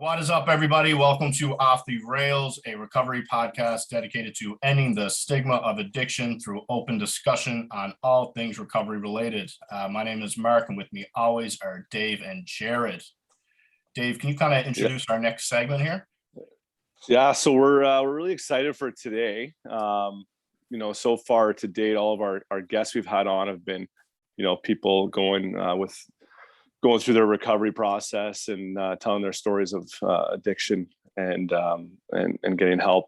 What is up, everybody? Welcome to Off the Rails, a recovery podcast dedicated to ending the stigma of addiction through open discussion on all things recovery related. My name is Mark, and with me always are Dave and Jared. Dave, can you kind of introduce our next segment here? Yeah, so we're really excited for today. So far to date, all of our guests we've had on have been, people going through their recovery process and telling their stories of addiction and getting help.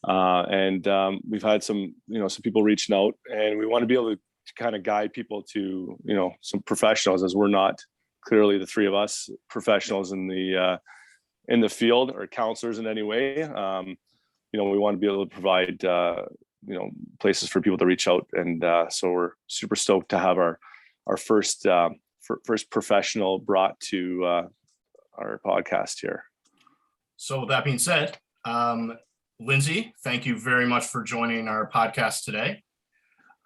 We've had some people reaching out, and we want to be able to kind of guide people to, some professionals, as we're not clearly the three of us professionals in the field or counselors in any way. We want to be able to provide, places for people to reach out. And so we're super stoked to have our first professional brought to our podcast here. So with that being said, Lindsay, thank you very much for joining our podcast today.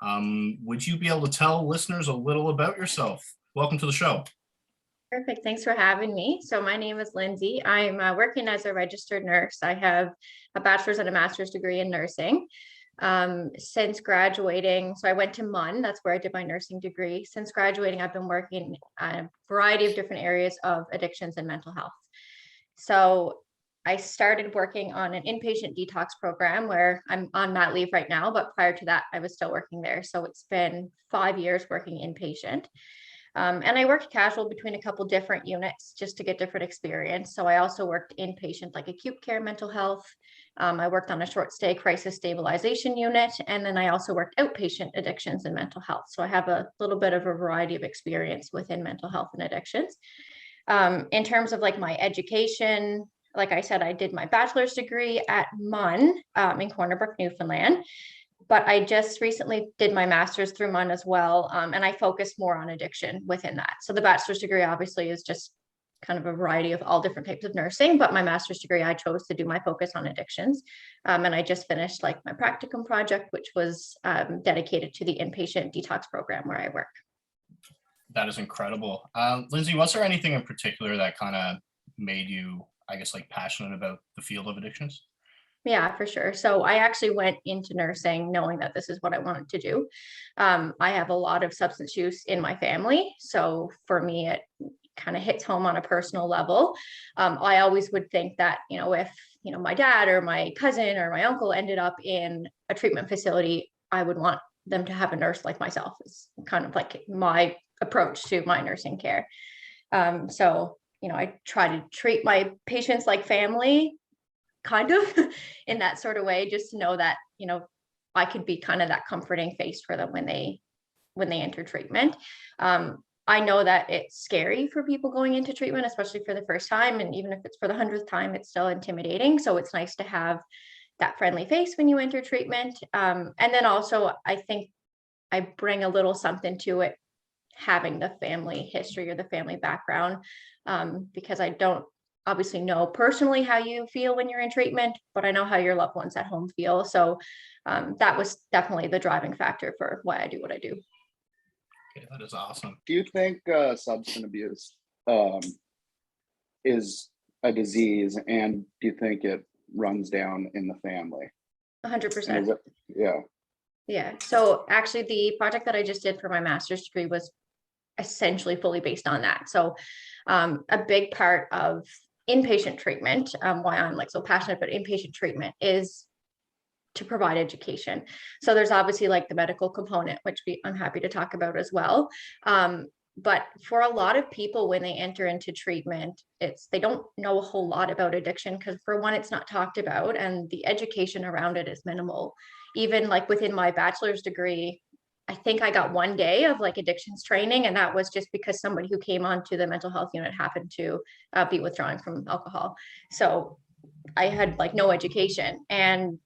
Would you be able to tell listeners a little about yourself? Welcome to the show. Perfect. Thanks for having me. So my name is Lindsay. I'm working as a registered nurse. I have a bachelor's and a master's degree in nursing. Since graduating, so I went to MUN, that's where I did my nursing degree. Since graduating, I've been working on a variety of different areas of addictions and mental health. So I started working on an inpatient detox program where I'm on mat leave right now, but prior to that, I was still working there. So it's been 5 years working inpatient. And I worked casual between a couple different units just to get different experience. So I also worked inpatient, like acute care mental health. I worked on a short stay crisis stabilization unit. And then I also worked outpatient addictions and mental health. So I have a little bit of a variety of experience within mental health and addictions. In terms of like my education, like I said, I did my bachelor's degree at MUN in Corner Brook, Newfoundland. But I just recently did my master's through MUN as well. And I focus more on addiction within that. So the bachelor's degree obviously is just kind of a variety of all different types of nursing, but my master's degree, I chose to do my focus on addictions. And I just finished like my practicum project, which was dedicated to the inpatient detox program where I work. That is incredible. Lindsay, was there anything in particular that kind of made you, I guess, like passionate about the field of addictions? Yeah, for sure. So I actually went into nursing knowing that this is what I wanted to do. I have a lot of substance use in my family. So for me, it kind of hits home on a personal level. I always would think that, if, my dad or my cousin or my uncle ended up in a treatment facility, I would want them to have a nurse like myself. It's kind of like my approach to my nursing care. I try to treat my patients like family, kind of in that sort of way, just to know that, I could be kind of that comforting face for them when they enter treatment. I know that it's scary for people going into treatment, especially for the first time. And even if it's for the 100th time, it's still intimidating. So it's nice to have that friendly face when you enter treatment. And then also, I think I bring a little something to it, having the family history or the family background, because I don't obviously know personally how you feel when you're in treatment, but I know how your loved ones at home feel. So that was definitely the driving factor for why I do what I do. Okay, that is awesome. Do you think substance abuse is a disease, and do you think it runs down in the family? 100%. Yeah. Yeah. So actually the project that I just did for my master's degree was essentially fully based on that. So a big part of inpatient treatment, why I'm like so passionate about inpatient treatment, is to provide education. So there's obviously like the medical component, which I'm happy to talk about as well. But for a lot of people, when they enter into treatment, they don't know a whole lot about addiction because, for one, it's not talked about, and the education around it is minimal. Even like within my bachelor's degree, I think I got 1 day of like addictions training, and that was just because somebody who came onto the mental health unit happened to be withdrawing from alcohol. So I had like no education, and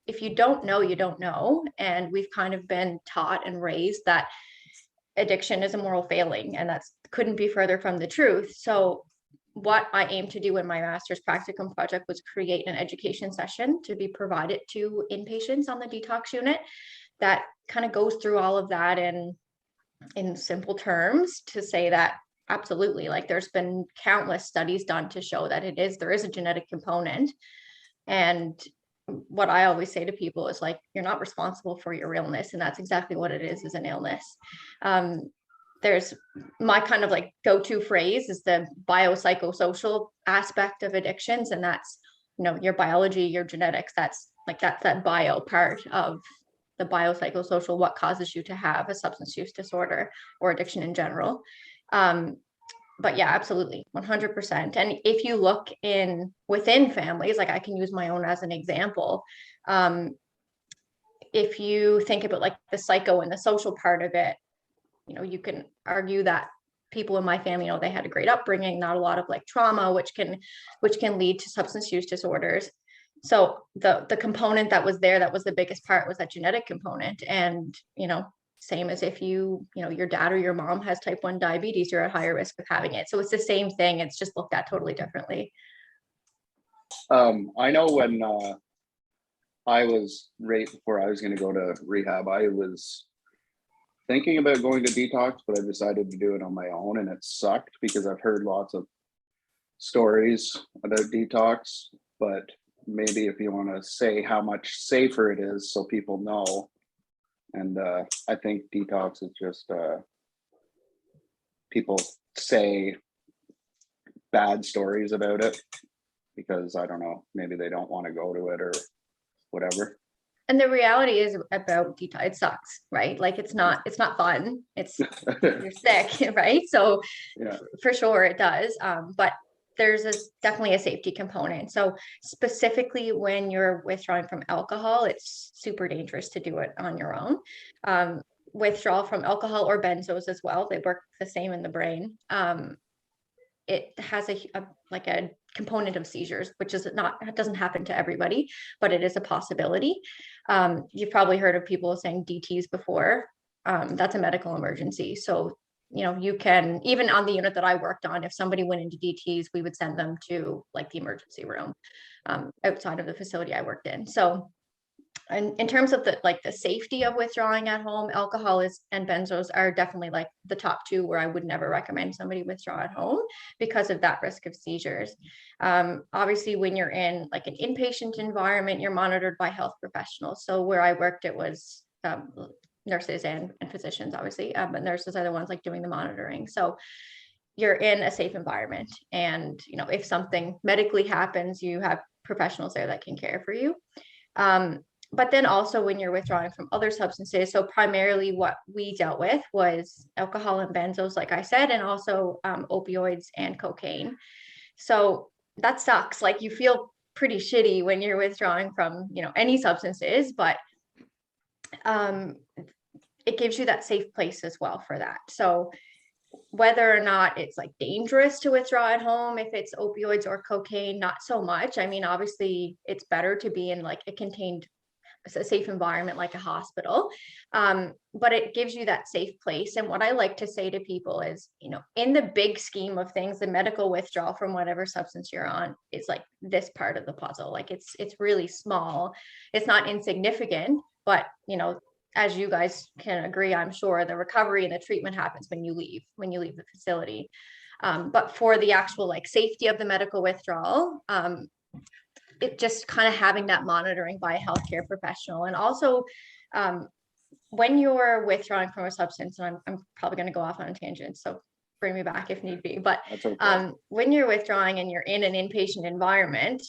if you don't know, you don't know. And we've kind of been taught and raised that addiction is a moral failing, and that couldn't be further from the truth. So what I aim to do in my master's practicum project was create an education session to be provided to inpatients on the detox unit that kind of goes through all of that in simple terms, to say that absolutely. Like there's been countless studies done to show that there is a genetic component. And what I always say to people is like, you're not responsible for your illness. And that's exactly what it is an illness. There's my kind of like go-to phrase is the biopsychosocial aspect of addictions. And that's, your biology, your genetics, that's that bio part of the biopsychosocial, what causes you to have a substance use disorder or addiction in general. But yeah, absolutely, 100%. And if you look within families, like I can use my own as an example. If you think about like the psycho and the social part of it, you can argue that people in my family, they had a great upbringing, not a lot of like trauma, which can lead to substance use disorders. So the component that was there, that was the biggest part, was that genetic component. And, same as if your dad or your mom has type 1 diabetes, you're at higher risk of having it. So it's the same thing. It's just looked at totally differently. I know when I was right before I was going to go to rehab, I was thinking about going to detox, but I decided to do it on my own, and it sucked because I've heard lots of stories about detox. But maybe if you want to say how much safer it is so people know. And I think detox is just people say bad stories about it because, I don't know, maybe they don't want to go to it or whatever. And the reality is about detox, it sucks, right? Like it's not fun. You're sick, right? So yeah, for sure it does. But there's definitely a safety component. So specifically when you're withdrawing from alcohol, it's super dangerous to do it on your own. Withdrawal from alcohol or benzos as well, they work the same in the brain. It has a component of seizures, which it doesn't happen to everybody, but it is a possibility. You've probably heard of people saying DTs before. That's a medical emergency. So, you can, even on the unit that I worked on, if somebody went into DTs, we would send them to like the emergency room outside of the facility I worked in. So in terms of the safety of withdrawing at home, alcohol and benzos are definitely like the top two where I would never recommend somebody withdraw at home because of that risk of seizures. Obviously, when you're in like an inpatient environment, you're monitored by health professionals. So where I worked, it was nurses and physicians, obviously, but nurses are the ones like doing the monitoring. So you're in a safe environment, and if something medically happens, you have professionals there that can care for you. But then also when you're withdrawing from other substances, so primarily what we dealt with was alcohol and benzos, like I said, and also opioids and cocaine. So that sucks. Like you feel pretty shitty when you're withdrawing from any substances, but it gives you that safe place as well for that. So whether or not it's like dangerous to withdraw at home, if it's opioids or cocaine, not so much. I mean, obviously it's better to be in like a safe environment like a hospital, but it gives you that safe place. And what I like to say to people is, in the big scheme of things, the medical withdrawal from whatever substance you're on is like this part of the puzzle. Like it's really small. It's not insignificant, but as you guys can agree, I'm sure the recovery and the treatment happens when you leave the facility. But for the actual like safety of the medical withdrawal, it just kind of having that monitoring by a healthcare professional. And also when you're withdrawing from a substance, and I'm probably going to go off on a tangent, so bring me back if need be, but okay. When you're withdrawing and you're in an inpatient environment,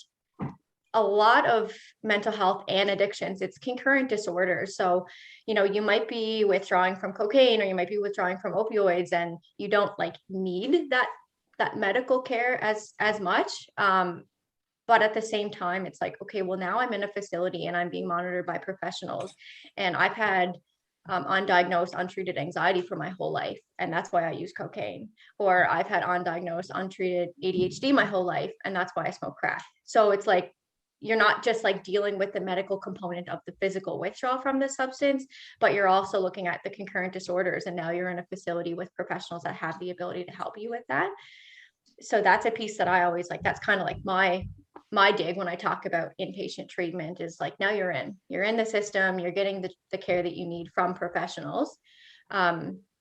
a lot of mental health and addictions, it's concurrent disorders. So, you might be withdrawing from cocaine or you might be withdrawing from opioids, and you don't like need that medical care as much. But at the same time, it's like, okay, well, now I'm in a facility and I'm being monitored by professionals, and I've had undiagnosed, untreated anxiety for my whole life, and that's why I use cocaine. Or I've had undiagnosed, untreated ADHD my whole life, and that's why I smoke crack. So it's like, you're not just like dealing with the medical component of the physical withdrawal from the substance, but you're also looking at the concurrent disorders, and now you're in a facility with professionals that have the ability to help you with that. So that's a piece that I always like. That's kind of like my dig when I talk about inpatient treatment, is like, now you're in the system, you're getting the care that you need from professionals.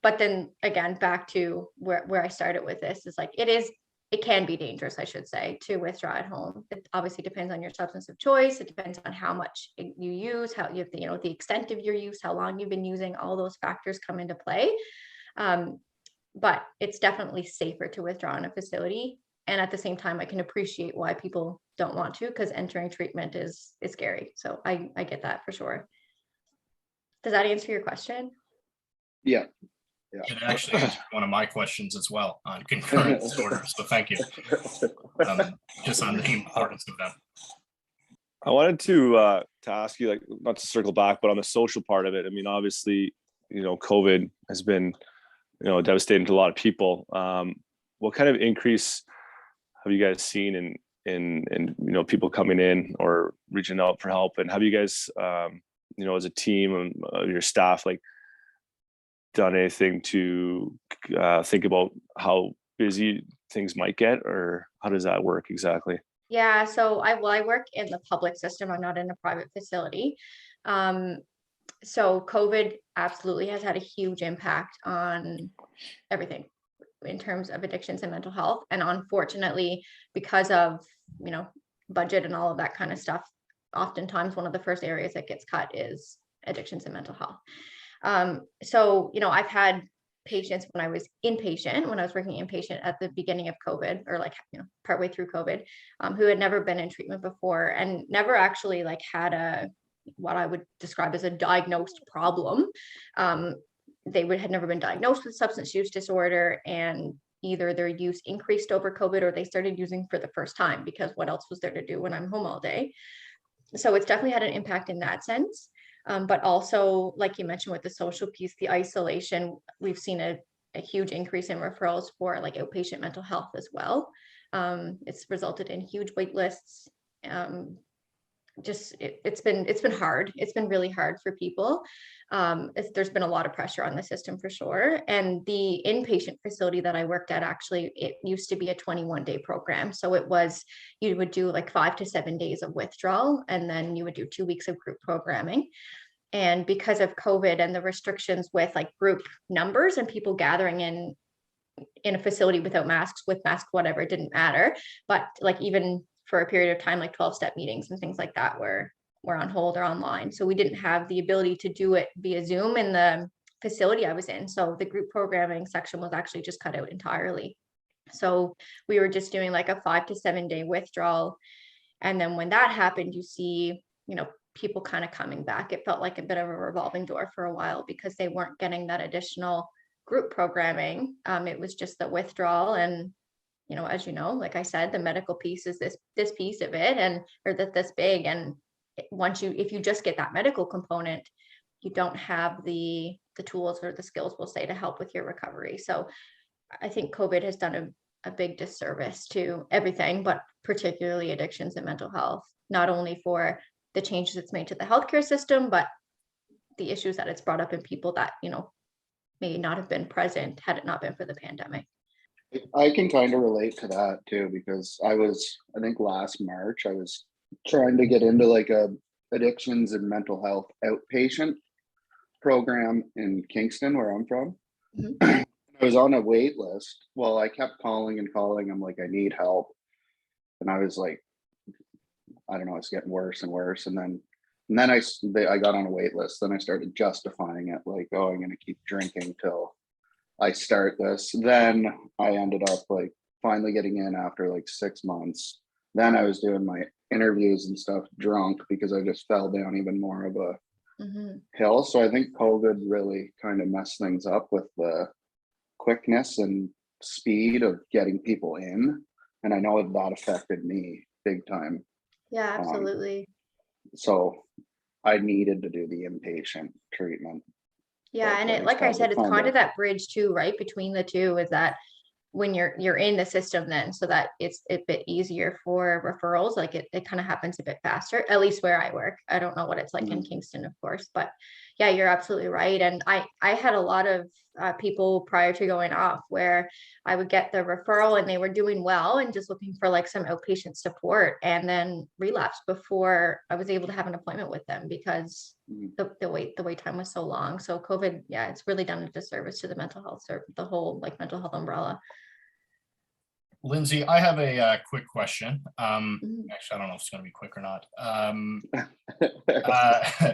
But then again, back to where I started with this is like, it can be dangerous, I should say, to withdraw at home. It obviously depends on your substance of choice. It depends on how much you use, how you have the, the extent of your use, how long you've been using, all those factors come into play. But it's definitely safer to withdraw in a facility. And at the same time, I can appreciate why people don't want to, because entering treatment is scary. So I get that for sure. Does that answer your question? Yeah. It actually answered one of my questions as well on concurrent disorders. So thank you. Just on the importance of them. I wanted to ask you, like, not to circle back, but on the social part of it. I mean, obviously, COVID has been, devastating to a lot of people. What kind of increase have you guys seen in people coming in or reaching out for help? And have you guys, as a team and your staff, like, done anything to think about how busy things might get, or how does that work exactly? Yeah, so I work in the public system. I'm not in a private facility. So COVID absolutely has had a huge impact on everything in terms of addictions and mental health. And unfortunately, because of, budget and all of that kind of stuff, oftentimes one of the first areas that gets cut is addictions and mental health. So, I've had patients when I was working inpatient at the beginning of COVID, or partway through COVID, who had never been in treatment before and never actually had what I would describe as a diagnosed problem. They had never been diagnosed with substance use disorder, and either their use increased over COVID or they started using for the first time, because what else was there to do when I'm home all day? So it's definitely had an impact in that sense. But also, like you mentioned, with the social piece, the isolation, we've seen a huge increase in referrals for outpatient mental health as well. It's resulted in huge wait lists. It's been hard. It's been really hard for people. There's been a lot of pressure on the system for sure. And the inpatient facility that I worked at, actually, it used to be a 21-day program. So you would do 5 to 7 days of withdrawal, and then you would do 2 weeks of group programming. And because of COVID and the restrictions with group numbers and people gathering in a facility without masks, with masks, whatever, it didn't matter. But even for a period of time, 12-step meetings and things like that were on hold or online. So we didn't have the ability to do it via Zoom in the facility I was in. So the group programming section was actually just cut out entirely. So we were just doing a 5 to 7 day withdrawal. And then when that happened, you see, people kind of coming back. It felt like a bit of a revolving door for a while, because they weren't getting that additional group programming. It was just the withdrawal. And as like I said, the medical piece is this piece of it, or this big. And if you just get that medical component, you don't have the tools or the skills, we'll say, to help with your recovery. So I think COVID has done a big disservice to everything, but particularly addictions and mental health, not only for the changes it's made to the healthcare system, but the issues that it's brought up in people that, may not have been present had it not been for the pandemic. I can kind of relate to that too, because I think last March, I was trying to get into a addictions and mental health outpatient program in Kingston, where I'm from. Mm-hmm. I was on a wait list. Well, I kept calling and calling. I'm like, I need help. And I was like, I don't know, it's getting worse and worse. And then I got on a wait list. Then I started justifying it, oh, I'm going to keep drinking till I start this. Then I ended up finally getting in after 6 months. Then I was doing my interviews and stuff drunk, because I just fell down even more of a hill. So I think COVID really kind of messed things up with the quickness and speed of getting people in. And I know that affected me big time. Yeah, absolutely. So I needed to do the inpatient treatment. Yeah, and it, like I said, it's kind of that bridge too, right, between the two, is that when you're in the system, then so that it's a bit easier for referrals. It kind of happens a bit faster, at least where I work. I don't know what it's like in Kingston, of course, but yeah, you're absolutely right. And I had a lot of people prior to going off where I would get the referral and they were doing well and just looking for like some outpatient support, and then relapsed before I was able to have an appointment with them because the wait time was so long. So COVID, yeah, it's really done a disservice to the mental health the whole like mental health umbrella. Lindsay, I have a quick question. Mhm. Actually, I don't know if it's going to be quick or not. Uh,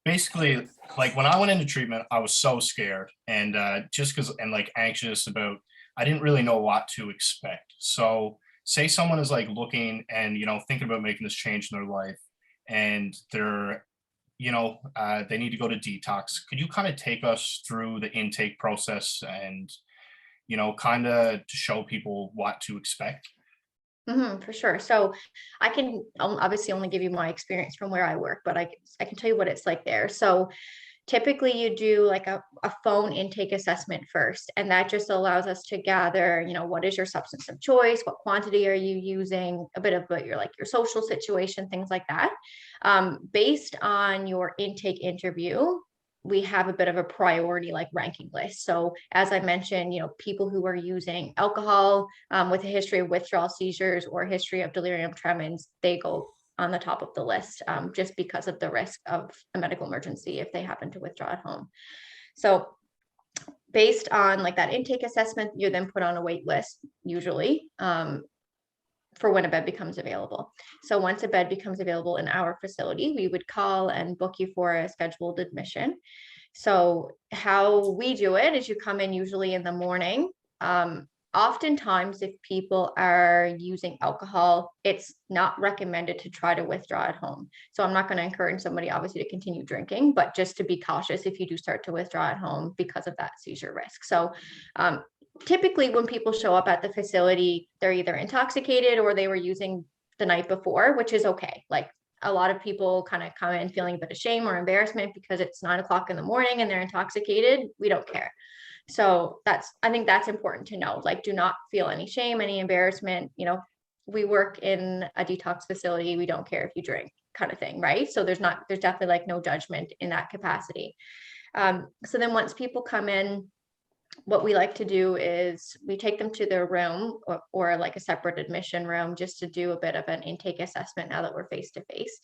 basically, like when I went into treatment, I was so scared and just because and like anxious about, I didn't really know what to expect. So say someone is like looking and, thinking about making this change in their life, and they're, they need to go to detox. Could you kind of take us through the intake process and, kind of to show people what to expect? For sure. So I can obviously only give you my experience from where I work, but I can tell you what it's like there. So typically you do like a phone intake assessment first, and that just allows us to gather, what is your substance of choice, what quantity are you using, a bit about your social situation, things like that. Based on your intake interview, we have a bit of a priority like ranking list. So as I mentioned, people who are using alcohol with a history of withdrawal seizures or a history of delirium tremens, they go on the top of the list just because of the risk of a medical emergency if they happen to withdraw at home. So based on like that intake assessment, you're then put on a wait list usually for when a bed becomes available. So once a bed becomes available in our facility, we would call and book you for a scheduled admission. So how we do it is you come in usually in the morning. Oftentimes, if people are using alcohol, it's not recommended to try to withdraw at home. So I'm not going to encourage somebody obviously to continue drinking, but just to be cautious if you do start to withdraw at home because of that seizure risk. So typically when people show up at the facility, they're either intoxicated or they were using the night before, which is okay. Like a lot of people kind of come in feeling a bit of shame or embarrassment because it's 9 o'clock in the morning and they're intoxicated. We don't care. So I think that's important to know. Like, do not feel any shame, any embarrassment. We work in a detox facility. We don't care if you drink, kind of thing, right? So there's definitely like no judgment in that capacity. So then once people come in, what we like to do is we take them to their room or like a separate admission room just to do a bit of an intake assessment now that we're face to face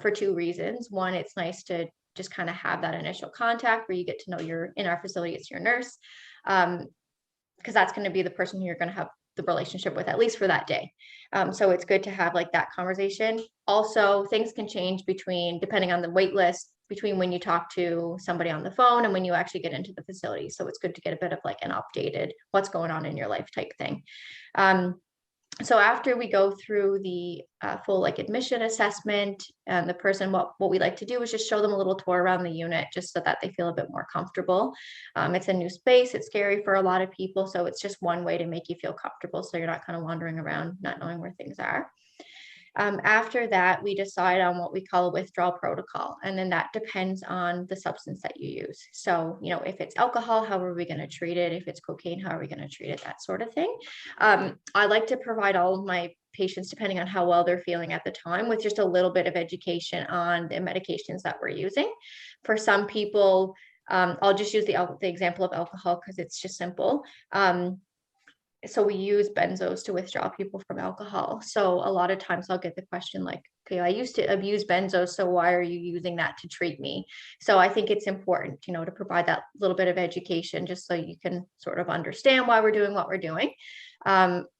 for 2 reasons. One, it's nice to just kind of have that initial contact where you get to know in our facility, it's your nurse, because that's going to be the person who you're going to have the relationship with, at least for that day. So it's good to have like that conversation. Also, things can change depending on the wait list, between when you talk to somebody on the phone and when you actually get into the facility. So it's good to get a bit of like an updated what's going on in your life type thing. So after we go through the full like admission assessment, and the person, what we like to do is just show them a little tour around the unit just so that they feel a bit more comfortable. It's a new space. It's scary for a lot of people. So it's just one way to make you feel comfortable so you're not kind of wandering around, not knowing where things are. After that, we decide on what we call a withdrawal protocol. And then that depends on the substance that you use. So, if it's alcohol, how are we going to treat it? If it's cocaine, how are we going to treat it? That sort of thing. I like to provide all of my patients, depending on how well they're feeling at the time, with just a little bit of education on the medications that we're using. For some people, I'll just use the example of alcohol because it's just simple. So we use benzos to withdraw people from alcohol. So a lot of times I'll get the question like, okay, I used to abuse benzos, so why are you using that to treat me? So I think it's important, to provide that little bit of education just so you can sort of understand why we're doing what we're doing.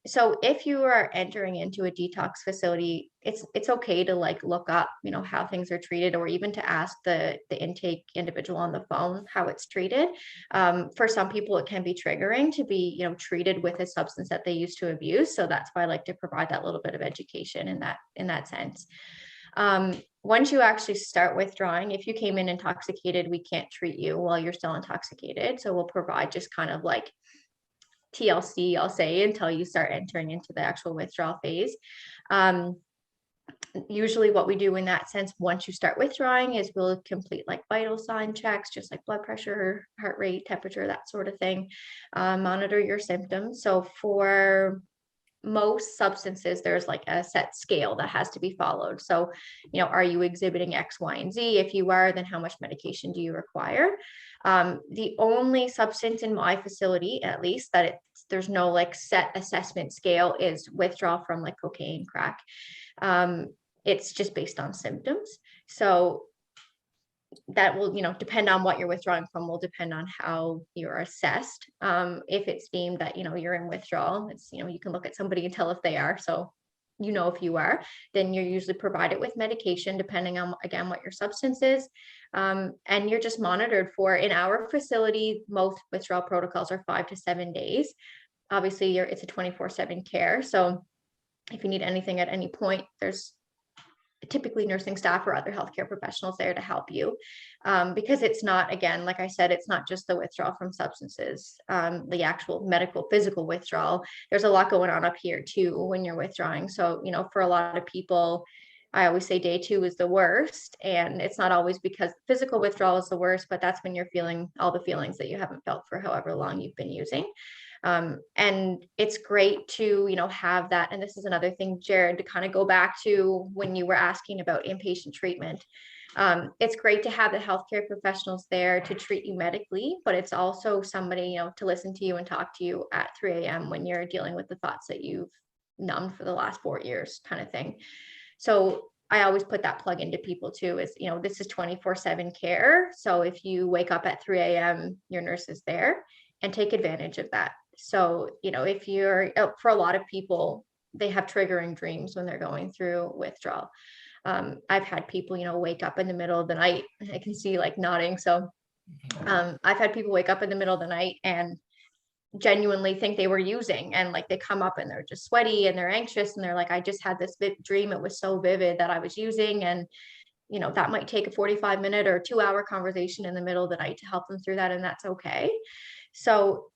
So if you are entering into a detox facility, it's okay to like look up, how things are treated, or even to ask the intake individual on the phone how it's treated. For some people, it can be triggering to be, treated with a substance that they used to abuse. So that's why I like to provide that little bit of education in that sense. Once you actually start withdrawing, if you came in intoxicated, we can't treat you while you're still intoxicated. So we'll provide just kind of like TLC, I'll say, until you start entering into the actual withdrawal phase. Usually what we do in that sense, once you start withdrawing, is we'll complete like vital sign checks, just like blood pressure, heart rate, temperature, that sort of thing, monitor your symptoms. So for most substances, there's like a set scale that has to be followed. So, are you exhibiting X, Y, and Z? If you are, then how much medication do you require? The only substance in my facility, at least, that there's no like set assessment scale is withdrawal from like cocaine, crack. It's just based on symptoms. So that will, depend on what you're withdrawing from, will depend on how you're assessed. If it's deemed that, you're in withdrawal, it's, you can look at somebody and tell if they are. So, if you are, then you're usually provided with medication, depending on, again, what your substance is. And you're just monitored for, in our facility, most withdrawal protocols are 5 to 7 days. Obviously, it's a 24/7 care. So if you need anything at any point, there's typically nursing staff or other healthcare professionals there to help you, because it's not, again, like I said, it's not just the withdrawal from substances, the actual medical physical withdrawal. There's a lot going on up here too when you're withdrawing. So, for a lot of people, I always say day 2 is the worst, and it's not always because physical withdrawal is the worst, but that's when you're feeling all the feelings that you haven't felt for however long you've been using. And it's great to, have that. And this is another thing, Jared, to kind of go back to when you were asking about inpatient treatment. It's great to have the healthcare professionals there to treat you medically, but it's also somebody, to listen to you and talk to you at 3 a.m. when you're dealing with the thoughts that you've numbed for the last 4 years, kind of thing. So I always put that plug into people too, is, this is 24/7 care. So if you wake up at 3 a.m., your nurse is there, and take advantage of that. So, if you're, for a lot of people, they have triggering dreams when they're going through withdrawal. I've had people, wake up in the middle of the night. I can see like nodding. So I've had people wake up in the middle of the night and genuinely think they were using, and like they come up and they're just sweaty and they're anxious, and they're like, I just had this dream. It was so vivid that I was using. And that might take a 45-minute or 2-hour conversation in the middle of the night to help them through that, and that's okay. So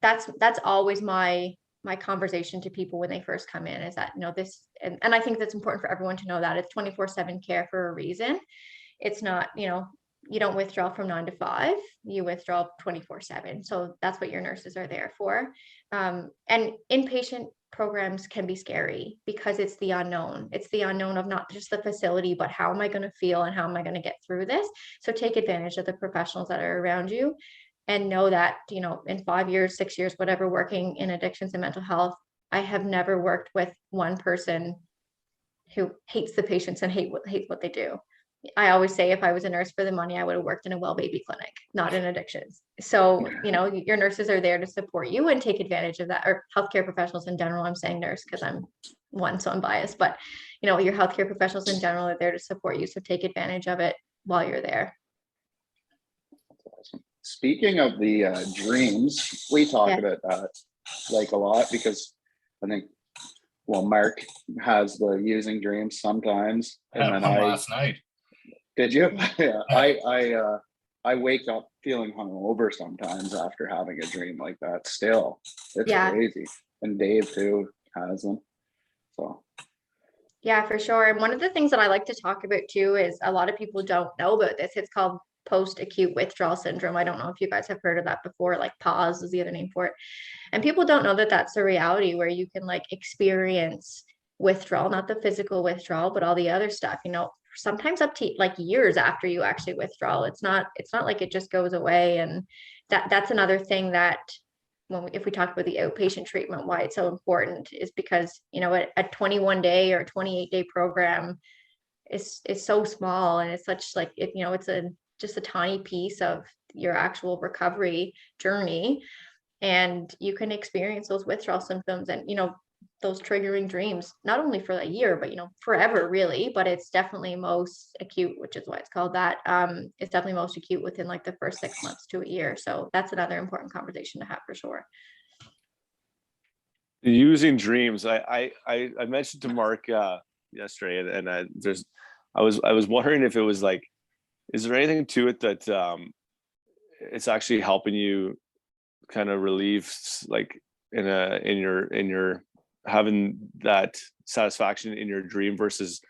that's always my conversation to people when they first come in, is that, this, and I think that's important for everyone to know, that it's 24/7 care for a reason. It's not, you don't withdraw from 9 to 5, you withdraw 24/7. So that's what your nurses are there for. And inpatient programs can be scary because it's the unknown. It's the unknown of not just the facility, but how am I going to feel and how am I going to get through this? So take advantage of the professionals that are around you, and know that, in 5 years, 6 years, whatever, working in addictions and mental health, I have never worked with one person who hates the patients and hates what they do. I always say, if I was a nurse for the money, I would have worked in a well baby clinic, not in addictions. So, your nurses are there to support you and take advantage of that, or healthcare professionals in general. I'm saying nurse because I'm one, so I'm biased, but your healthcare professionals in general are there to support you. So take advantage of it while you're there. Speaking of the dreams, we talk about that like a lot, because I think, Mark has the using dreams sometimes, and then last night. Did you? Yeah, I wake up feeling hungover sometimes after having a dream like that. Still, it's crazy. And Dave too has them. So. Yeah, for sure. And one of the things that I like to talk about too is, a lot of people don't know about this. It's called post-acute withdrawal syndrome. I don't know if you guys have heard of that before, like pause is the other name for it. And people don't know that that's a reality, where you can like experience withdrawal, not the physical withdrawal, but all the other stuff, sometimes up to like years after you actually withdraw. It's not like it just goes away. And that's another thing that, if we talk about the outpatient treatment, why it's so important is because, a 21-day or 28-day program is so small, and it's such like, it's just a tiny piece of your actual recovery journey. And you can experience those withdrawal symptoms and, those triggering dreams, not only for a year, but, forever really. But it's definitely most acute, which is why it's called that. It's definitely most acute within like the first 6 months to a year. So that's another important conversation to have for sure. Using dreams, I mentioned to Mark yesterday, and I was wondering if it was like, is there anything to it that it's actually helping you kind of relieve, like in your having that satisfaction in your dream versus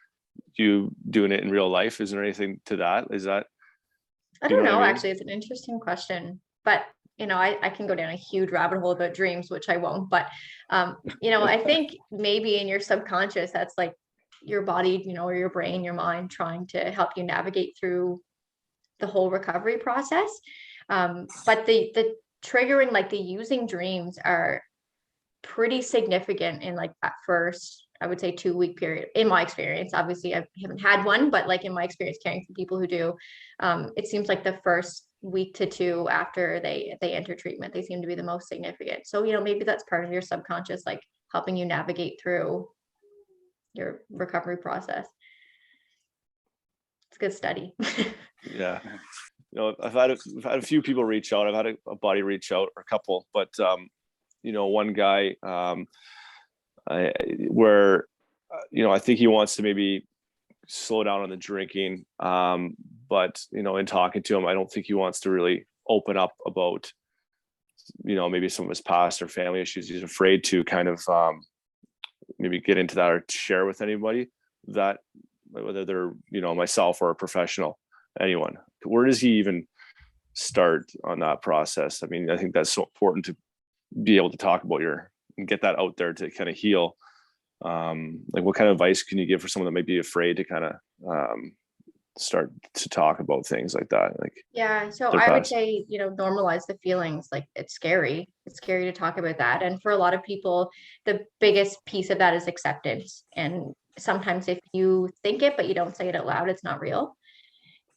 you doing it in real life? Is there anything to that? Is that, I don't know, actually, it's an interesting question, but I can go down a huge rabbit hole about dreams, which I won't, but, I think maybe in your subconscious, that's like your body, or your brain, your mind trying to help you navigate through the whole recovery process. But the triggering, like the using dreams are pretty significant in like that first, I would say 2-week period, in my experience. Obviously I haven't had one, but like in my experience caring for people who do, it seems like the first week to 2 after they enter treatment, they seem to be the most significant. So, maybe that's part of your subconscious, like helping you navigate through your recovery process. It's a good study. Yeah. I've had a few people reach out. I've had a buddy reach out, or a couple, but one guy I think he wants to maybe slow down on the drinking, but in talking to him, I don't think he wants to really open up about maybe some of his past or family issues. He's afraid to kind of maybe get into that or share with anybody that, whether they're myself or a professional, anyone. Where does he even start on that process? I mean, I think that's so important to be able to talk about and get that out there to kind of heal. Like, what kind of advice can you give for someone that might be afraid to kind of start to talk about things like that? Like, yeah, so I would say, normalize the feelings. Like, it's scary to talk about that. And for a lot of people, the biggest piece of that is acceptance. And sometimes if you think it but you don't say it out loud, it's not real.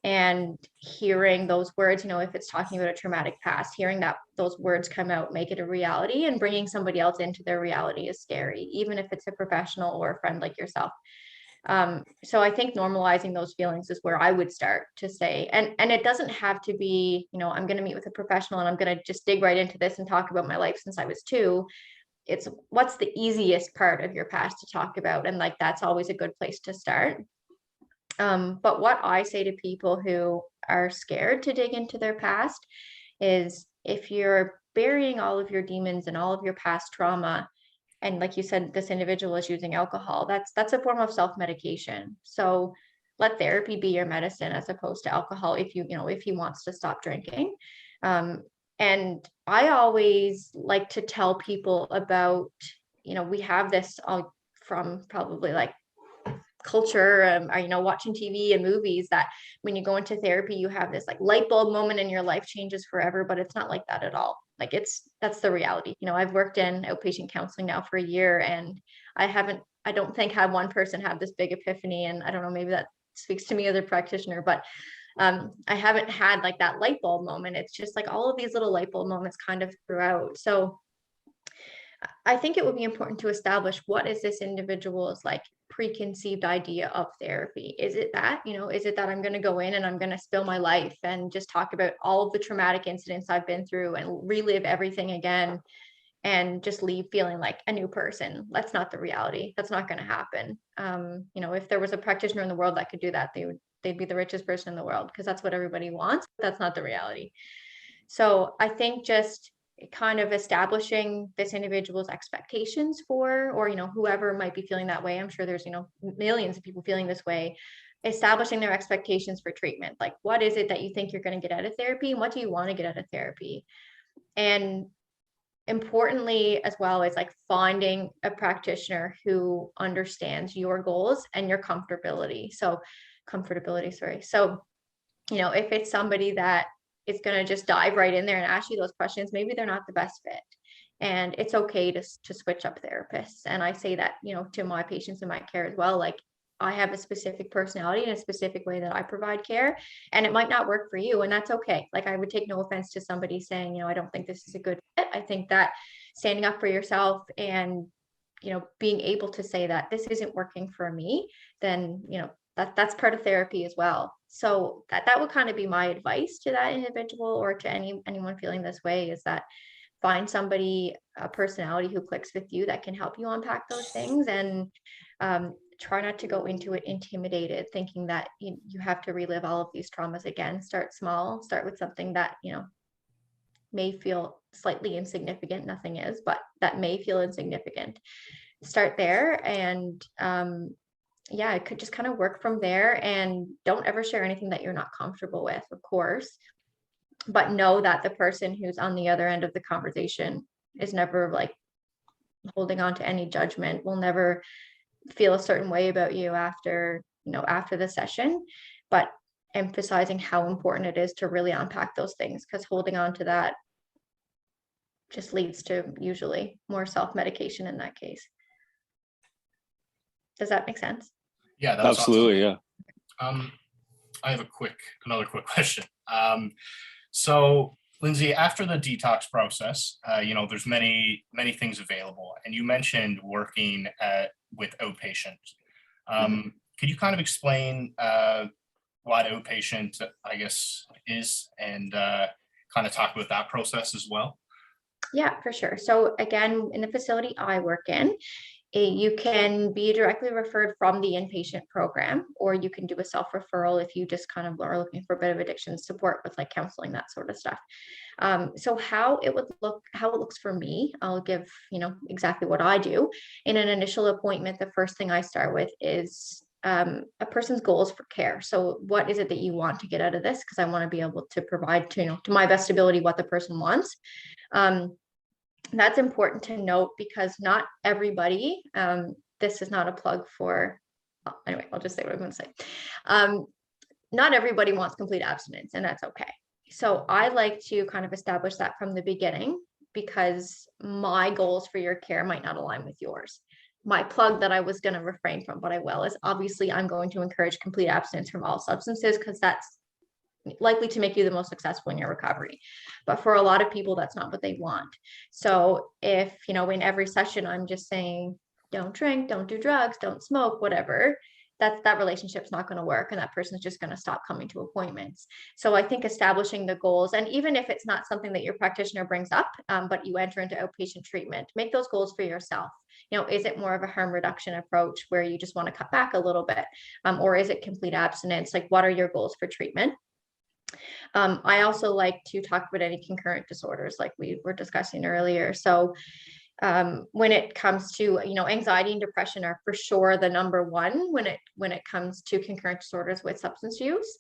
And hearing those words, if it's talking about a traumatic past, hearing that those words come out, make it a reality, and bringing somebody else into their reality is scary, even if it's a professional or a friend like yourself. So I think normalizing those feelings is where I would start to say, and it doesn't have to be, I'm going to meet with a professional and I'm going to just dig right into this and talk about my life since I was 2. It's what's the easiest part of your past to talk about. And like, that's always a good place to start. But what I say to people who are scared to dig into their past is, if you're burying all of your demons and all of your past trauma, and like you said, this individual is using alcohol, that's a form of self-medication. So let therapy be your medicine as opposed to alcohol if he wants to stop drinking. And I always like to tell people about, we have this from probably like culture, watching TV and movies, that when you go into therapy, you have this like light bulb moment and your life changes forever, but it's not like that at all. Like, that's the reality. I've worked in outpatient counseling now for a year, and I don't think had one person have this big epiphany. And I don't know, maybe that speaks to me as a practitioner, but I haven't had like that light bulb moment. It's just like all of these little light bulb moments kind of throughout. So I think it would be important to establish, what is this individual's like preconceived idea of therapy? Is it that, I'm going to go in and I'm going to spill my life and just talk about all of the traumatic incidents I've been through and relive everything again and just leave feeling like a new person? That's not the reality. That's not going to happen. If there was a practitioner in the world that could do that, they'd be the richest person in the world, because that's what everybody wants. That's not the reality. So I think just kind of establishing this individual's expectations for, or whoever might be feeling that way, I'm sure there's millions of people feeling this way, establishing their expectations for treatment. Like, what is it that you think you're going to get out of therapy, and what do you want to get out of therapy? And importantly as well, is like finding a practitioner who understands your goals and your comfortability. So if it's somebody that is going to just dive right in there and ask you those questions, maybe they're not the best fit. And it's okay to switch up therapists. And I say that, to my patients in my care as well. Like, I have a specific personality and a specific way that I provide care, and it might not work for you, and that's okay. Like, I would take no offense to somebody saying, I don't think this is a good fit. I think that standing up for yourself and, being able to say that this isn't working for me, then, that's part of therapy as well. So that would kind of be my advice to that individual, or to anyone feeling this way, is that find somebody, a personality who clicks with you, that can help you unpack those things, and try not to go into it intimidated, thinking that you have to relive all of these traumas again. Start small, start with something that, may feel slightly insignificant. Nothing is, but that may feel insignificant. Start there, and it could just kind of work from there. And don't ever share anything that you're not comfortable with, of course. but know that the person who's on the other end of the conversation is never like holding on to any judgment, will never feel a certain way about you after, after the session, but emphasizing how important it is to really unpack those things, because holding on to that just leads to usually more self-medication in that case. Does that make sense? Yeah, that's absolutely. awesome. Yeah. I have another quick question. So Lindsay, after the detox process, there's many things available, and you mentioned working with outpatient. Could you kind of explain what outpatient, I guess, is, and kind of talk about that process as well? Yeah, for sure. So again, in the facility I work in, you can be directly referred from the inpatient program, or you can do a self-referral if you just kind of are looking for a bit of addiction support with like counseling, that sort of stuff. So how it looks for me, I'll give, exactly what I do. In an initial appointment, the first thing I start with is a person's goals for care. So what is it that you want to get out of this? Because I want to be able to provide to my best ability what the person wants. That's important to note, because not everybody, this is not a plug for, anyway, I'll just say what I'm going to say. Not everybody wants complete abstinence, and that's okay. So I like to kind of establish that from the beginning, because my goals for your care might not align with yours. My plug that I was going to refrain from, but I will, is obviously I'm going to encourage complete abstinence from all substances, because that's likely to make you the most successful in your recovery. But for a lot of people, that's not what they want. So if, in every session, I'm just saying, don't drink, don't do drugs, don't smoke, whatever, that relationship's not going to work, and that person's just going to stop coming to appointments. So I think establishing the goals, and even if it's not something that your practitioner brings up, but you enter into outpatient treatment, make those goals for yourself. Is it more of a harm reduction approach where you just want to cut back a little bit? Or is it complete abstinence? Like, what are your goals for treatment? I also like to talk about any concurrent disorders like we were discussing earlier. So when it comes to, anxiety and depression are for sure the number one when it comes to concurrent disorders with substance use.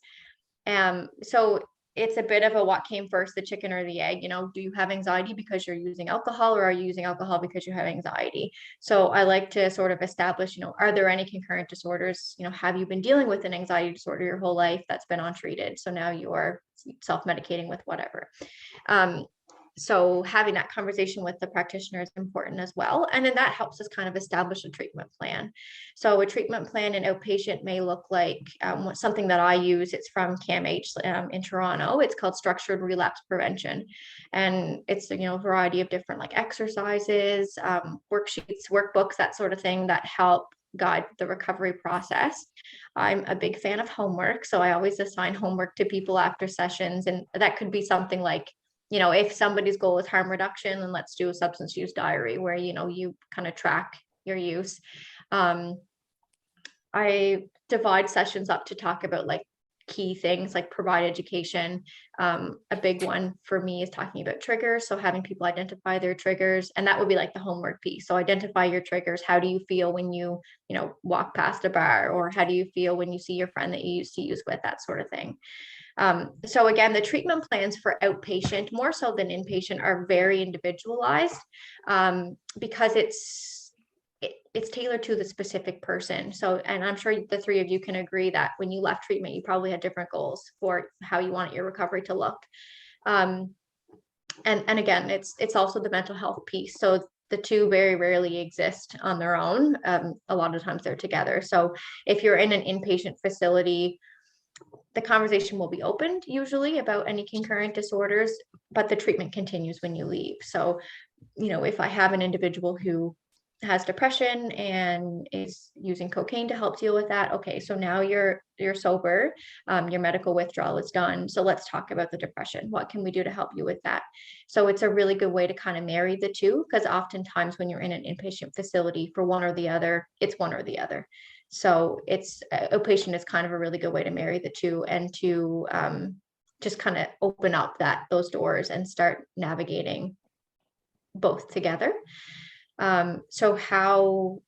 So it's a bit of a what came first, the chicken or the egg. Do you have anxiety because you're using alcohol, or are you using alcohol because you have anxiety? So I like to sort of establish, are there any concurrent disorders? Have you been dealing with an anxiety disorder your whole life that's been untreated? So now you are self-medicating with whatever. So having that conversation with the practitioner is important as well. And then that helps us kind of establish a treatment plan. So a treatment plan in outpatient may look like something that I use. It's from CAMH in Toronto. It's called Structured Relapse Prevention. And it's, a variety of different like exercises, worksheets, workbooks, that sort of thing that help guide the recovery process. I'm a big fan of homework. So I always assign homework to people after sessions. And that could be something like, if somebody's goal is harm reduction, then let's do a substance use diary where, you kind of track your use. I divide sessions up to talk about like key things like provide education. A big one for me is talking about triggers. So having people identify their triggers, and that would be like the homework piece. So identify your triggers. How do you feel when you, walk past a bar, or how do you feel when you see your friend that you used to use with, that sort of thing. So again, the treatment plans for outpatient, more so than inpatient, are very individualized because it's tailored to the specific person. So, and I'm sure the three of you can agree that when you left treatment, you probably had different goals for how you want your recovery to look. And again, it's also the mental health piece. So the two very rarely exist on their own. A lot of times they're together. So if you're in an inpatient facility, the conversation will be opened usually about any concurrent disorders, but the treatment continues when you leave. So, if I have an individual who has depression and is using cocaine to help deal with that, okay, so now you're sober, your medical withdrawal is done. So let's talk about the depression. What can we do to help you with that? So it's a really good way to kind of marry the two, because oftentimes when you're in an inpatient facility, for one or the other, it's one or the other. So it's outpatient is kind of a really good way to marry the two, and to just kind of open up those doors and start navigating both together. So how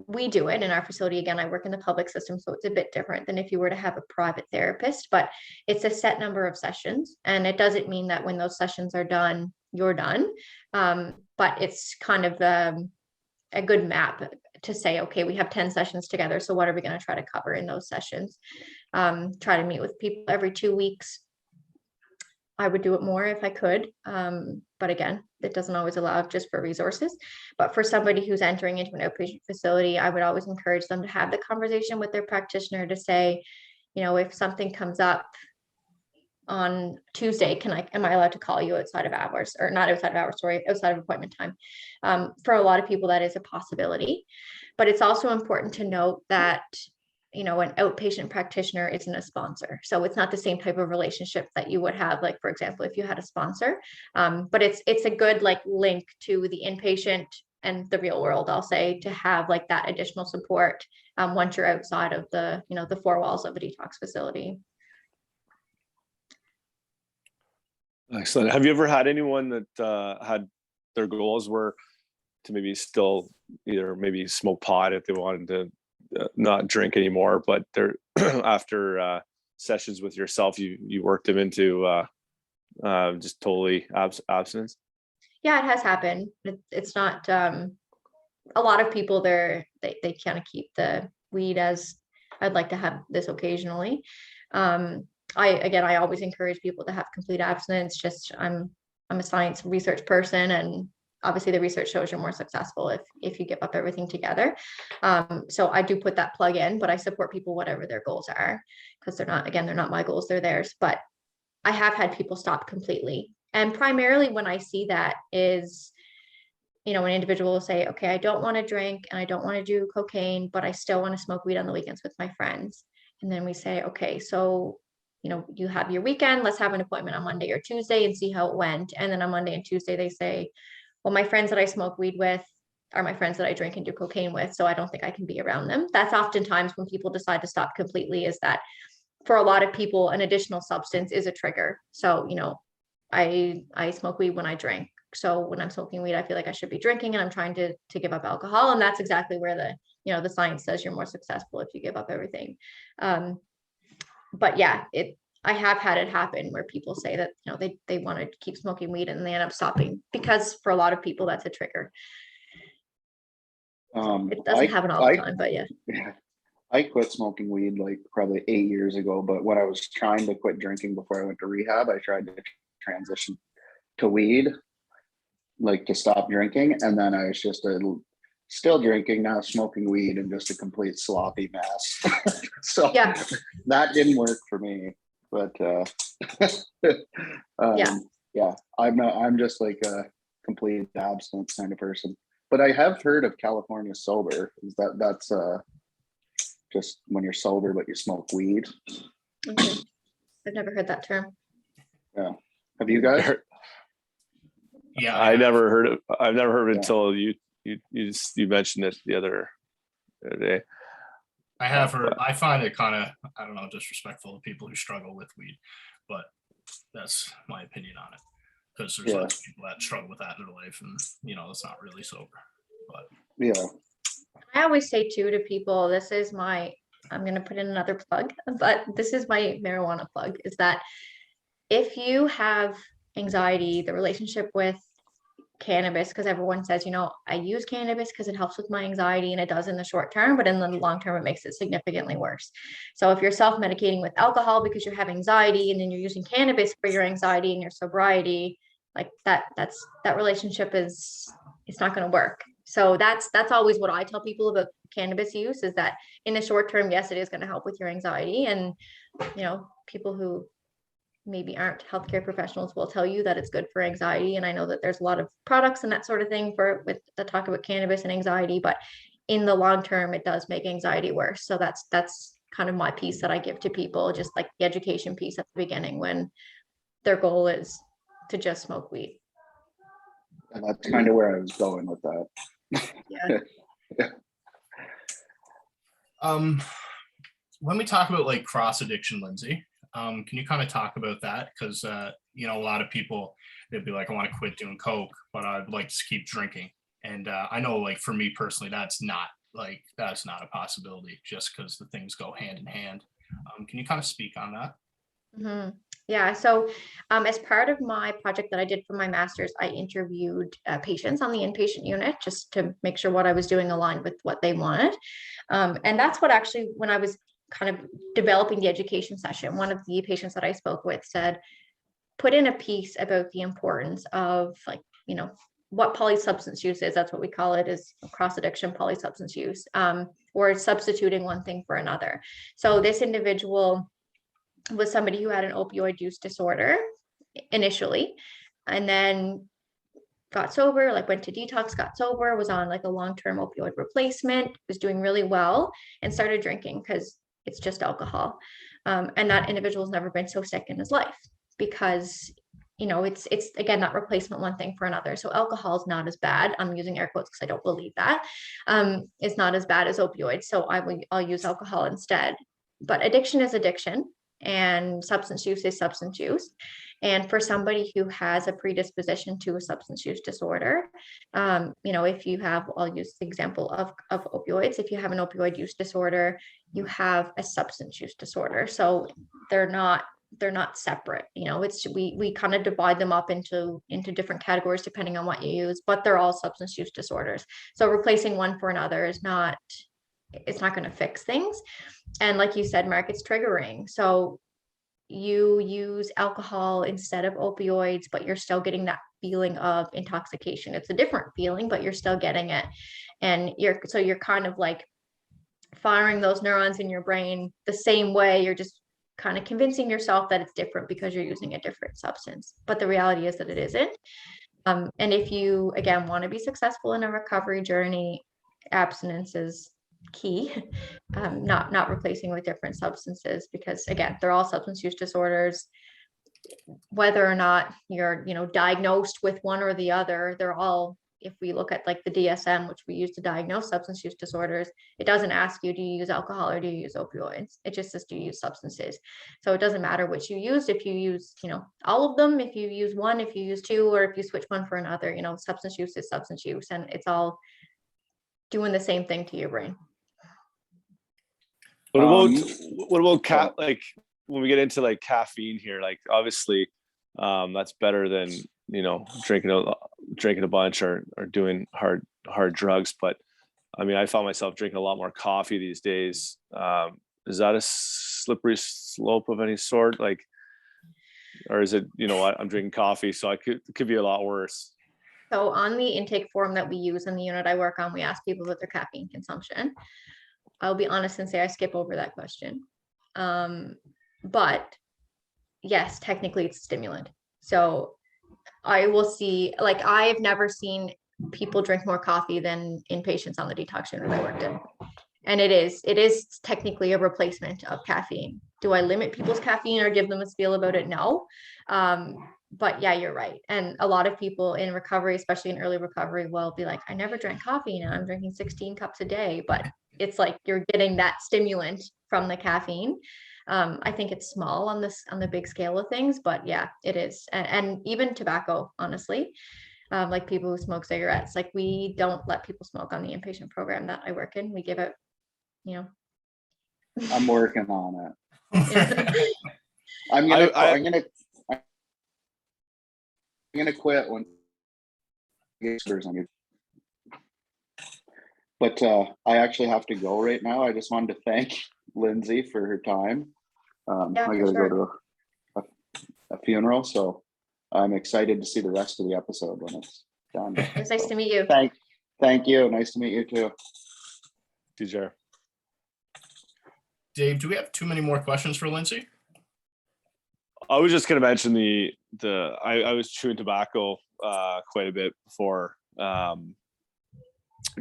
we do it in our facility. Again, I work in the public system, so it's a bit different than if you were to have a private therapist, but it's a set number of sessions. And it doesn't mean that when those sessions are done, you're done. But it's kind of a good map to say, okay, we have 10 sessions together. So what are we going to try to cover in those sessions? Try to meet with people every 2 weeks. I would do it more if I could. But again, it doesn't always allow just for resources. But for somebody who's entering into an outpatient facility, I would always encourage them to have the conversation with their practitioner to say, you know, if something comes up on Tuesday, am I allowed to call you outside of hours, or not outside of hours, sorry, outside of appointment time? For a lot of people, that is a possibility. But it's also important to note that, you know, an outpatient practitioner isn't a sponsor. So it's not the same type of relationship that you would have, like, for example, if you had a sponsor. But it's a good like link to the inpatient and the real world, I'll say, to have like that additional support once you're outside of the, you know, the four walls of a detox facility. Excellent. Have you ever had anyone that had their goals were to maybe still either maybe smoke pot if they wanted to not drink anymore, but they're after sessions with yourself, you worked them into just totally abstinence? Yeah, it has happened. It's not a lot of people they kind of keep the weed as I'd like to have this occasionally. I always encourage people to have complete abstinence. Just I'm a science research person, and obviously the research shows you're more successful if you give up everything together. So I do put that plug in, but I support people whatever their goals are, because they're not my goals, they're theirs. But I have had people stop completely. And primarily when I see that is, you know, an individual will say, okay, I don't want to drink and I don't want to do cocaine, but I still want to smoke weed on the weekends with my friends. And then we say, okay, so, you know, you have your weekend, let's have an appointment on Monday or Tuesday and see how it went. And then on Monday and Tuesday, they say, well, my friends that I smoke weed with are my friends that I drink and do cocaine with, so I don't think I can be around them. That's oftentimes when people decide to stop completely, is that for a lot of people, an additional substance is a trigger. So, you know, I smoke weed when I drink. So when I'm smoking weed, I feel like I should be drinking, and I'm trying to give up alcohol. And that's exactly where the science says you're more successful if you give up everything. But yeah, I have had it happen where people say that, you know, they want to keep smoking weed and they end up stopping, because for a lot of people that's a trigger. It doesn't happen all the time, but yeah. I quit smoking weed like probably 8 years ago, but when I was trying to quit drinking before I went to rehab, I tried to transition to weed, like to stop drinking. And then I was just still drinking, now smoking weed, and just a complete sloppy mess. So Yeah. That didn't work for me. But yeah, I'm just like a complete abstinence kind of person. But I have heard of California sober. Is that's just when you're sober but you smoke weed? Okay. I've never heard that term. Yeah. Have you guys? Yeah, I've never heard of it until you mentioned it the other day. I have heard. I find it kind of, I don't know, disrespectful to people who struggle with weed, but that's my opinion on it. Because there's lots of people that struggle with that in their life, and you know, it's not really sober. But yeah, I always say too to people, I'm going to put in another plug, but this is my marijuana plug, is that if you have anxiety, the relationship with cannabis, because everyone says, you know, I use cannabis because it helps with my anxiety, and it does in the short term, but in the long term, it makes it significantly worse. So if you're self-medicating with alcohol because you have anxiety, and then you're using cannabis for your anxiety and your sobriety, like that relationship it's not going to work. So that's always what I tell people about cannabis use, is that in the short term, yes, it is going to help with your anxiety. And, you know, people who maybe aren't healthcare professionals will tell you that it's good for anxiety. And I know that there's a lot of products and that sort of thing with the talk about cannabis and anxiety, but in the long term, it does make anxiety worse. So that's kind of my piece that I give to people, just like the education piece at the beginning when their goal is to just smoke weed. and that's kind of where I was going with that. Yeah. When we talk about like cross addiction, Lindsay, can you kind of talk about that? Because you know, a lot of people, they'd be like, I want to quit doing coke, but I'd like to keep drinking. And I know, like, for me personally, that's not like that's not a possibility just because the things go hand in hand. Can you kind of speak on that? Yeah, so as part of my project that I did for my master's, I interviewed patients on the inpatient unit just to make sure what I was doing aligned with what they wanted. And that's what actually, when I was kind of developing the education session, one of the patients that I spoke with said, put in a piece about the importance of, like, you know, what polysubstance use is. That's what we call it, is cross addiction polysubstance use, or substituting one thing for another. So this individual was somebody who had an opioid use disorder initially, and then got sober, like went to detox, got sober, was on like a long-term opioid replacement, was doing really well, and started drinking because it's just alcohol. And that individual's never been so sick in his life because, you know, it's again, that replacement one thing for another. So alcohol is not as bad. I'm using air quotes because I don't believe that. It's not as bad as opioids. So I'll use alcohol instead. But addiction is addiction, and substance use is substance use. And for somebody who has a predisposition to a substance use disorder, you know, if you have, I'll use the example of opioids. If you have an opioid use disorder, you have a substance use disorder. So they're not separate. You know, it's we kind of divide them up into different categories depending on what you use, but they're all substance use disorders. So replacing one for another is not, it's not going to fix things. And like you said, Mark, it's triggering. So you use alcohol instead of opioids, but you're still getting that feeling of intoxication. It's a different feeling, but you're still getting it. And you're kind of like firing those neurons in your brain the same way. You're just kind of convincing yourself that it's different because you're using a different substance. But the reality is that it isn't. And if you, again, want to be successful in a recovery journey, abstinence is key. Not replacing with different substances, because again, they're all substance use disorders. Whether or not you're, you know, diagnosed with one or the other, they're all, if we look at like the DSM, which we use to diagnose substance use disorders, it doesn't ask you, do you use alcohol or do you use opioids? It just says, do you use substances? So it doesn't matter which you use. If you use, you know, all of them, if you use one, if you use two, or if you switch one for another, you know, substance use is substance use, and it's all doing the same thing to your brain. What about like when we get into like caffeine here, like obviously that's better than, you know, drinking a bunch or doing hard drugs. But I mean, I found myself drinking a lot more coffee these days. Is that a slippery slope of any sort? Like, or is it, you know what, I'm drinking coffee, so it could be a lot worse. So on the intake form that we use in the unit I work on, we ask people about their caffeine consumption. I'll be honest and say I skip over that question. But yes, technically it's a stimulant. So I will see, like, I've never seen people drink more coffee than inpatients on the detox unit I worked in. And it is technically a replacement of caffeine. Do I limit people's caffeine or give them a spiel about it? No. But yeah, you're right. And a lot of people in recovery, especially in early recovery, will be like, I never drank coffee. Now I'm drinking 16 cups a day. But it's like you're getting that stimulant from the caffeine. I think it's small on the big scale of things, but yeah, it is. And even tobacco, honestly, like people who smoke cigarettes, like we don't let people smoke on the inpatient program that I work in. We give it, you know. I'm working on it. I'm gonna quit when but I actually have to go right now. I just wanted to thank Lindsay for her time. I gotta go to a funeral, so I'm excited to see the rest of the episode when it's done. It's nice to meet you. Thank you. Nice to meet you too. DJ. Dave, do we have too many more questions for Lindsay? I was just going to mention I was chewing tobacco quite a bit before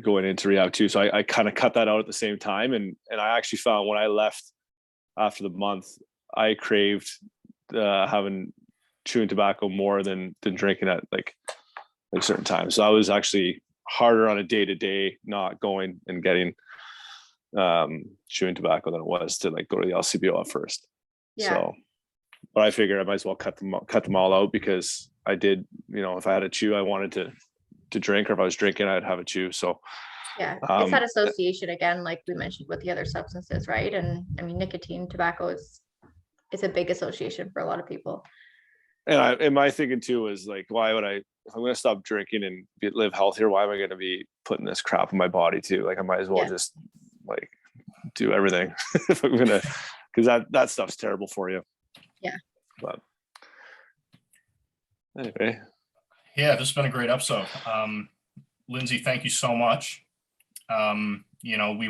going into rehab too. So I kind of cut that out at the same time. And I actually found when I left after the month, I craved having chewing tobacco more than drinking at like certain times. So I was actually harder on a day-to-day not going and getting chewing tobacco than it was to like go to the LCBO at first. Yeah. So, but I figured I might as well cut them all out, because I did, you know, if I had a chew, I wanted to drink, or if I was drinking, I'd have a chew. So Yeah, it's that association again, like we mentioned with the other substances, right? And I mean, nicotine, tobacco is a big association for a lot of people. And my thinking too is like, why would if I'm going to stop drinking and live healthier, why am I going to be putting this crap in my body too? Like I might as well just like do everything if I'm gonna, because that stuff's terrible for you. Yeah. But anyway. Yeah, this has been a great episode. Lindsay, thank you so much. You know, we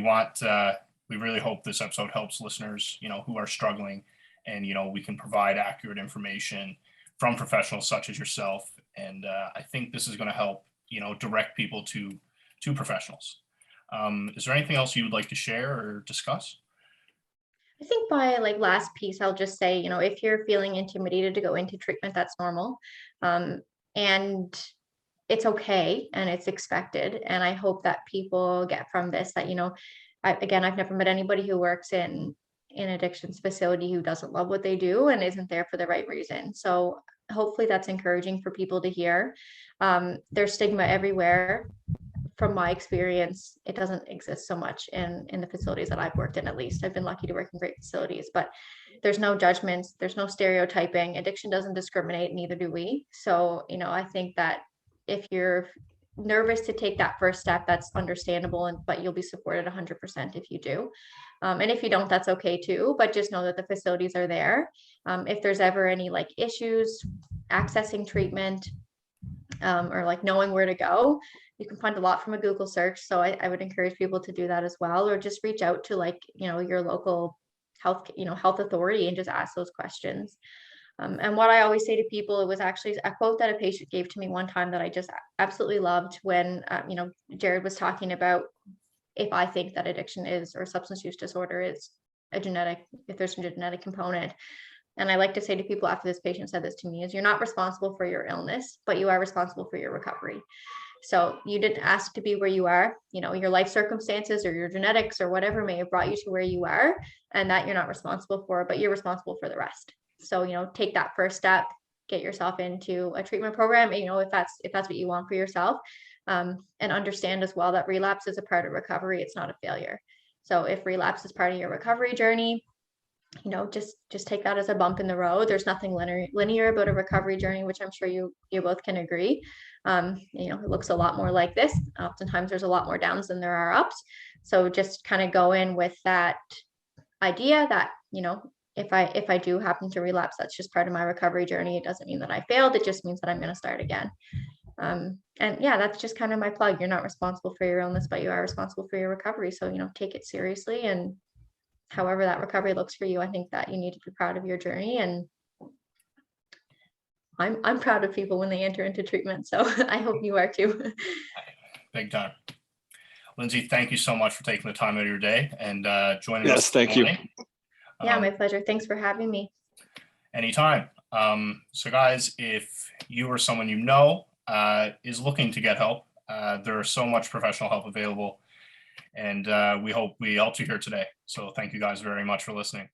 really hope this episode helps listeners, you know, who are struggling, and, you know, we can provide accurate information from professionals such as yourself. And I think this is going to help, you know, direct people to professionals. Is there anything else you would like to share or discuss? I think by like last piece, I'll just say, you know, if you're feeling intimidated to go into treatment, that's normal. And it's okay and it's expected. And I hope that people get from this that, you know, I've never met anybody who works in addictions facility who doesn't love what they do and isn't there for the right reason. So hopefully that's encouraging for people to hear. There's stigma everywhere. From my experience, it doesn't exist so much in the facilities that I've worked in. At least I've been lucky to work in great facilities, but there's no judgments, there's no stereotyping. Addiction doesn't discriminate, neither do we. So, you know, I think that if you're nervous to take that first step, that's understandable, but you'll be supported 100% if you do. And if you don't, that's okay too, but just know that the facilities are there. If there's ever any like issues accessing treatment, or like knowing where to go, you can find a lot from a Google search. So I would encourage people to do that as well, or just reach out to like, you know, your local health authority and just ask those questions. And what I always say to people, it was actually a quote that a patient gave to me one time that I just absolutely loved when, you know, Jared was talking about if I think that addiction is, or substance use disorder is if there's a genetic component. And I like to say to people after this patient said this to me is, you're not responsible for your illness, but you are responsible for your recovery. So you didn't ask to be where you are, you know, your life circumstances or your genetics or whatever may have brought you to where you are, and that you're not responsible for, but you're responsible for the rest. So, you know, take that first step, get yourself into a treatment program, you know, if that's what you want for yourself, and understand as well that relapse is a part of recovery. It's not a failure. So if relapse is part of your recovery journey, you know, just take that as a bump in the road. There's nothing linear about a recovery journey, which I'm sure you both can agree. You know, it looks a lot more like this. Oftentimes there's a lot more downs than there are ups. So just kind of go in with that idea that, you know, if I do happen to relapse, that's just part of my recovery journey. It doesn't mean that I failed. It just means that I'm going to start again. And yeah, that's just kind of my plug. You're not responsible for your illness, but you are responsible for your recovery. So, you know, take it seriously, and however that recovery looks for you, I think that you need to be proud of your journey. And I'm proud of people when they enter into treatment. So I hope you are too. Big time. Lindsay, thank you so much for taking the time out of your day and joining us. Yes, thank you. Yeah, my pleasure. Thanks for having me. Anytime. So guys, if you or someone you know is looking to get help, there is so much professional help available. And we hope we helped you here today. So thank you guys very much for listening.